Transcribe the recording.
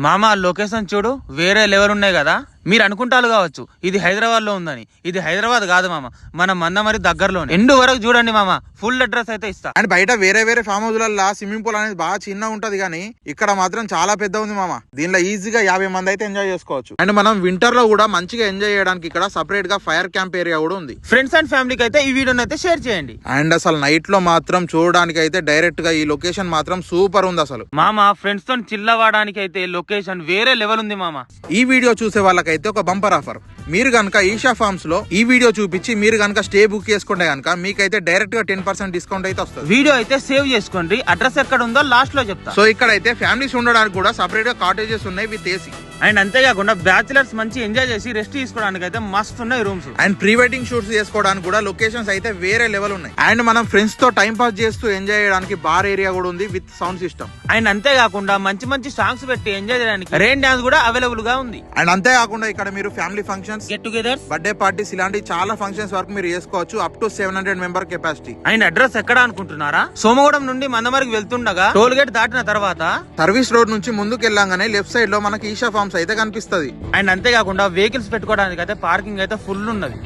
మామ లొకేషన్ చూడు, వేరే లెవెల్ ఉన్నాయి కదా. మీరు అనుకుంటారు కావచ్చు ఇది హైదరాబాద్ లో ఉందని. ఇది హైదరాబాద్ కాదు మామ, మన మందమరి దగ్గరలోనే. ఎండు వరకు చూడండి మామ, ఫుల్ అడ్రస్ అయితే ఇస్తా. అండ్ బయట వేరే వేరే ఫామ్ హౌస్లలో స్విమ్మింగ్ పూల్ అనేది బాగా చిన్న ఉంటది, కానీ ఇక్కడ మాత్రం చాలా పెద్ద ఉంది మామ. దీనిలో ఈజీగా 50 మంది అయితే ఎంజాయ్ చేసుకోవచ్చు. అండ్ మనం వింటర్ లో కూడా మంచిగా ఎంజాయ్ చేయడానికి ఇక్కడ సపరేట్ గా ఫైర్ క్యాంప్ ఏరియా కూడా ఉంది. ఫ్రెండ్స్ అండ్ ఫ్యామిలీకి అయితే ఈ వీడియోని అయితే షేర్ చేయండి. అండ్ అసలు నైట్ లో మాత్రం చూడడానికి అయితే డైరెక్ట్ గా ఈ లొకేషన్ మాత్రం సూపర్ ఉంది అసలు మామ. ఫ్రెండ్స్ తో చిల్లవాడానికి అయితే లొకేషన్ వేరే లెవెల్ ఉంది మామ. ఈ వీడియో చూసే వాళ్ళకైతే ఒక బంపర్ ఆఫర్. మీరు గనక ఈషా ఫార్మ్స్ లో ఈ వీడియో చూపించి మీరు గనక స్టే బుక్ చేసుకుంటే గనక మీకైతే డైరెక్ట్ గా 10% డిస్కౌంట్ అయితే వస్తుంది. వీడియో అయితే సేవ్ చేసుకోండి, అడ్రస్ ఎక్కడ ఉందో లాస్ట్ లో చెప్తా. సో ఇక్కడ అయితే ఫ్యామిలీస్ ఉండడానికి కూడా సపరేట్ గా కాటేజెస్ ఉన్నాయి విత్ ఏసీ. అండ్ అంతేకాకుండా బ్యాచిలర్స్ మంచి ఎంజాయ్ చేసి రెస్ట్ తీసుకోవడానికి అయితే మస్తు ఉన్నాయి rooms. And pre wedding shoots చేసుకోవడానికి కూడా లొకేషన్స్ అయితే వేరే లెవెల్ ఉన్నాయి. అండ్ మనం ఫ్రెండ్స్ తో టైం పాస్ చేస్తూ ఎంజాయ్ చేయడానికి బార్ ఏరియా కూడా ఉంది విత్ సౌండ్ సిస్టమ్. అండ్ అంతేకాకుండా మంచి మంచి సాంగ్స్ పెట్టి ఎంజాయ్ చేయడానికి రెయిన్ డాన్స్ కూడా అవైలబుల్ గా ఉంది. అండ్ అంతేకాకుండా ఇక్కడ మీరు family functions, get togethers, birthday parties ఇలాంటి చాలా ఫంక్షన్స్ వరకు మీరు చేసుకోవచ్చు up to 700 member capacity. And address ఎక్కడ అనుకుంటున్నారా? సోమగూడెం నుండి మందమరికి వెళ్తుండగా టోల్ గేట్ దాటిన తర్వాత సర్వీస్ రోడ్ నుంచి ముందుకు వెళ్ళంగానే లెఫ్ట్ సైడ్ లో మనకి ఈషా ఫార్మ్స్ అయితే కనిపిస్తది. అండ్ అంతేకాకుండా వెహికల్స్ పెట్టుకోవడానికి అయితే పార్కింగ్ అయితే ఫుల్ ఉన్నది.